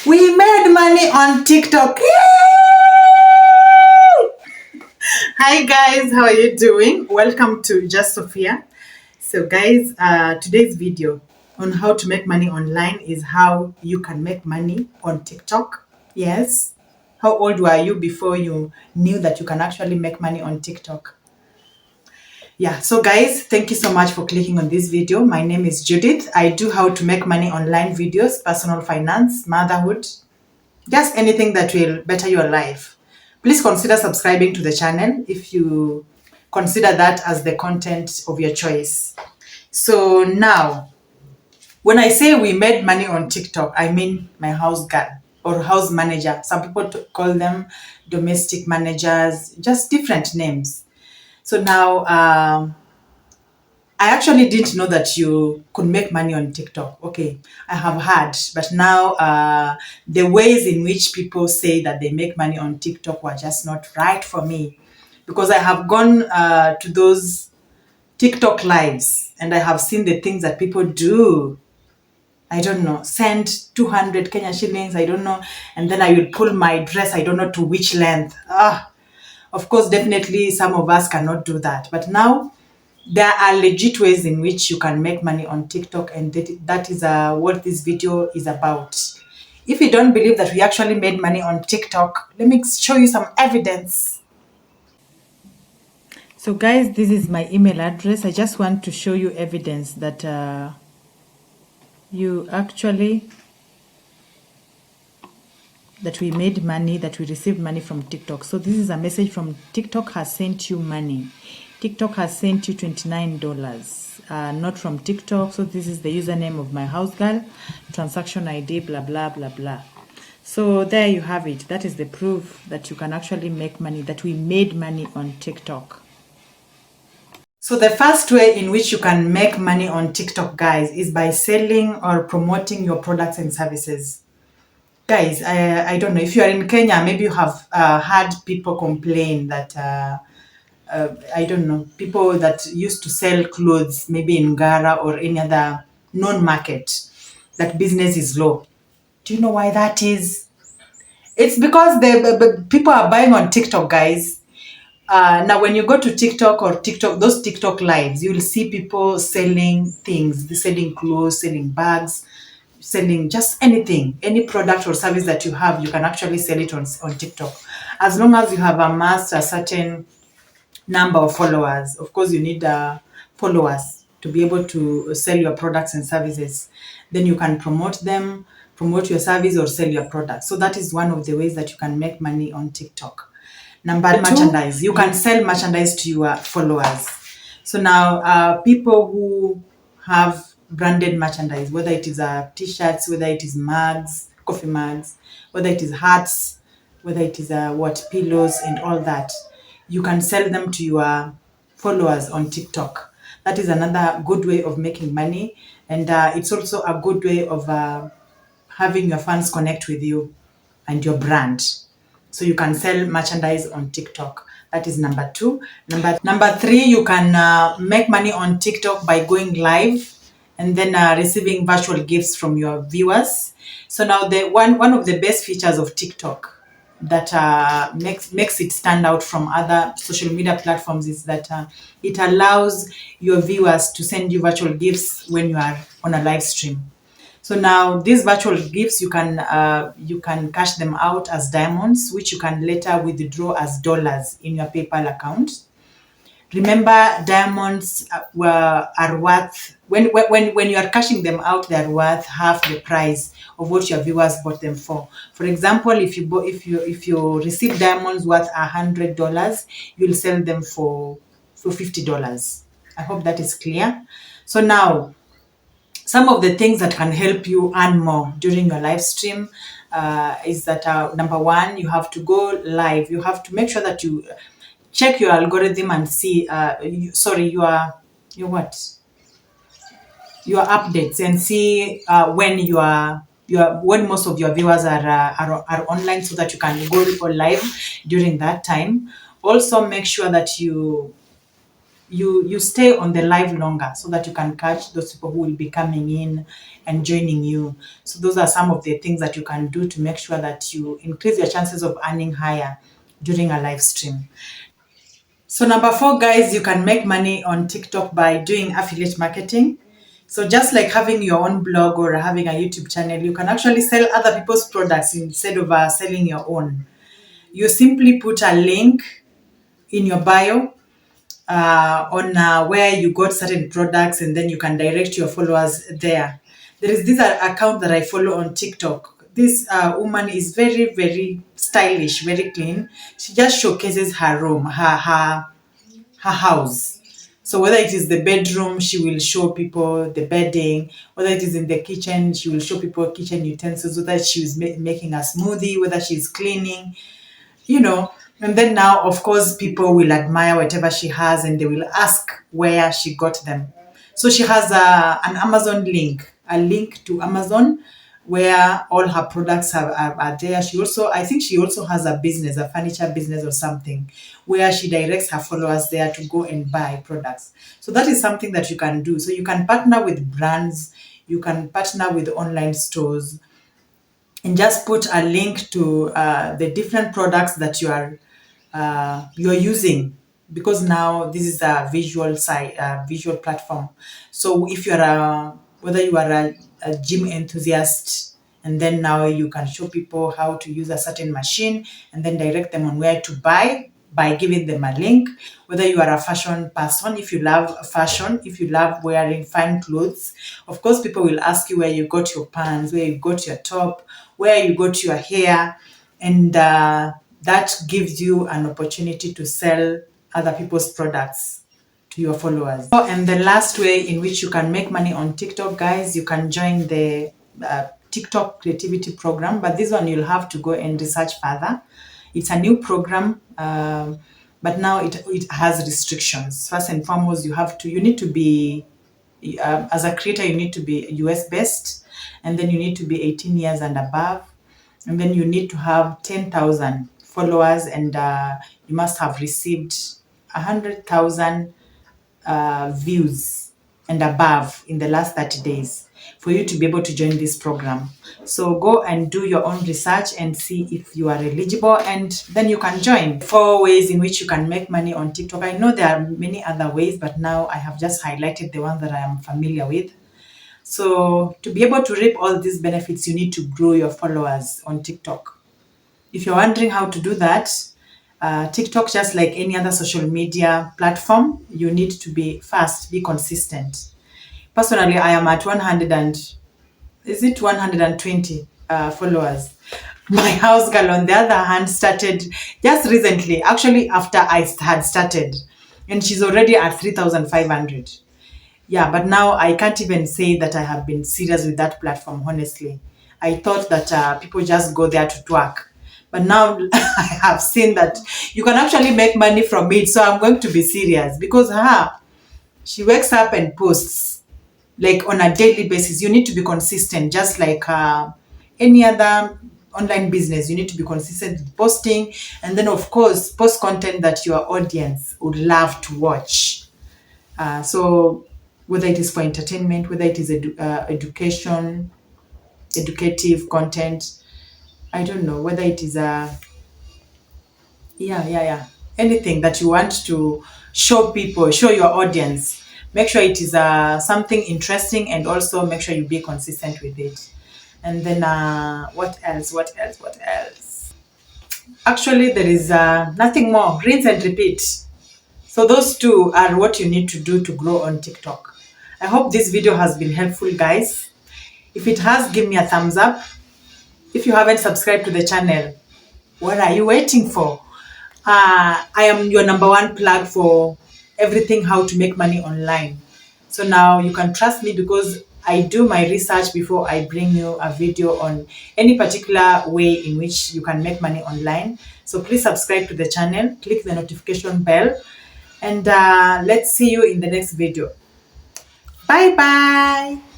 We made money on TikTok. Yay! Hi guys, how are you doing? Welcome to Just Sophia. So guys, today's video on how to make money online is how you can make money on TikTok. Yes. How old were you before you knew that you can actually make money on TikTok? Yeah, so guys, thank you so much for clicking on this video. My name is Judith. I do how to make money online videos, personal finance, motherhood, just anything that will better your life. Please consider subscribing to the channel if you consider that as the content of your choice. So now, when I say we made money on TikTok, I mean my house girl or house manager. Some people call them domestic managers, just different names. So now, I actually didn't know that you could make money on TikTok. Okay, I have heard, but now the ways in which people say that they make money on TikTok were just not right for me, because I have gone to those TikTok lives and I have seen the things that people do. I don't know, send 200 Kenya shillings, I don't know, and then I will pull my dress, I don't know to which length. Of course, definitely some of us cannot do that. But now there are legit ways in which you can make money on TikTok, and that is what this video is about. If you don't believe that we actually made money on TikTok, let me show you some evidence. So guys, this is my email address. I just want to show you evidence that that we made money, that we received money from TikTok. So this is a message from TikTok has sent you money. TikTok has sent you $29, not from TikTok. So this is the username of my house girl, transaction ID, blah, blah, blah, blah. So there you have it. That is the proof that you can actually make money, that we made money on TikTok. So the first way in which you can make money on TikTok, guys, is by selling or promoting your products and services. Guys, I don't know, if you are in Kenya, maybe you have had people complain that, I don't know, people that used to sell clothes, maybe in Gara or any other known market, that business is low. Do you know why that is? It's because the people are buying on TikTok, guys. Now, when you go to TikTok or those TikTok lives, you'll see people selling things. They're selling clothes, selling bags, selling just anything, any product or service that you have, you can actually sell it on TikTok. As long as you have amassed a certain number of followers. Of course, you need followers to be able to sell your products and services. Then you can promote them, promote your service or sell your product. So that is one of the ways that you can make money on TikTok. Number two, merchandise. You can sell merchandise to your followers. So now people who have branded merchandise, whether it is t-shirts, whether it is mugs, coffee mugs, whether it is hats, whether it is pillows and all that, you can sell them to your followers on TikTok. That is another good way of making money, and it's also a good way of having your fans connect with you and your brand. So you can sell merchandise on TikTok. That is number two. Number three, you can make money on TikTok by going live and then receiving virtual gifts from your viewers. So now the one of the best features of TikTok that makes it stand out from other social media platforms is that it allows your viewers to send you virtual gifts when you are on a live stream. So now these virtual gifts, you can cash them out as diamonds, which you can later withdraw as dollars in your PayPal account. Remember, diamonds are worth, when you are cashing them out, they are worth half the price of what your viewers bought them for. For example, if you receive diamonds worth $100, you'll sell them for $50. I hope that is clear. So now, some of the things that can help you earn more during your live stream is that number one, you have to go live. You have to make sure that you check your algorithm and see your updates, and see when most of your viewers are online, so that you can go live during that time. Also make sure that you you stay on the live longer so that you can catch those people who will be coming in and joining you. So those are some of the things that you can do to make sure that you increase your chances of earning higher during a live stream. So number 4, guys, you can make money on TikTok by doing affiliate marketing. So just like having your own blog or having a YouTube channel, you can actually sell other people's products instead of selling your own. You simply put a link in your bio on where you got certain products, and then you can direct your followers there. There is this account that I follow on TikTok. This woman is very, very stylish, very clean. She just showcases her room, her house. So whether it is the bedroom, she will show people the bedding. Whether it is in the kitchen, she will show people kitchen utensils. Whether she is making a smoothie, whether she's cleaning, and then now, of course, people will admire whatever she has and they will ask where she got them. So she has an Amazon link, a link to Amazon where all her products are there. I think she also has a business, a furniture business or something, where she directs her followers there to go and buy products. So that is something that you can do. So you can partner with brands, you can partner with online stores, and just put a link to the different products that you're using, because now this is a visual site, visual platform. So if whether you are a gym enthusiast, and then now you can show people how to use a certain machine and then direct them on where to buy by giving them a link. Whether you are a fashion person, if you love fashion, if you love wearing fine clothes, of course people will ask you where you got your pants, where you got your top, where you got your hair, and that gives you an opportunity to sell other people's products to your followers. And the last way in which you can make money on TikTok, guys, you can join the TikTok creativity program, but this one you'll have to go and research further. It's a new program, but now it has restrictions. First and foremost, you need to be, as a creator, you need to be US based, and then you need to be 18 years and above, and then you need to have 10,000 followers, and you must have received 100,000 views and above in the last 30 days for you to be able to join this program. So go and do your own research and see if you are eligible, and then you can join. 4 ways in which you can make money on TikTok. I know there are many other ways, but now I have just highlighted the one that I am familiar with. So to be able to reap all these benefits, you need to grow your followers on TikTok. If you're wondering how to do that, TikTok, just like any other social media platform, you need to be consistent. Personally, I am at 120 followers. My house girl, on the other hand, started just recently, actually after I had started, and she's already at 3,500. Yeah, but now I can't even say that I have been serious with that platform, honestly. I thought that people just go there to twerk. But now I have seen that you can actually make money from it. So I'm going to be serious, because she wakes up and posts like on a daily basis. You need to be consistent, just like any other online business. You need to be consistent with posting, and then of course post content that your audience would love to watch. So whether it is for entertainment, whether it is educative content, I don't know, whether it is anything that you want to show people, show your audience, make sure it is something interesting, and also make sure you be consistent with it. And then what else? Actually, there is nothing more. Rinse and repeat. So those 2 are what you need to do to grow on TikTok. I hope this video has been helpful, guys. If it has, give me a thumbs up. If you haven't subscribed to the channel, what are you waiting for? I am your number 1 plug for everything how to make money online. So now you can trust me, because I do my research before I bring you a video on any particular way in which you can make money online. So please subscribe to the channel, click the notification bell, and let's see you in the next video. Bye bye.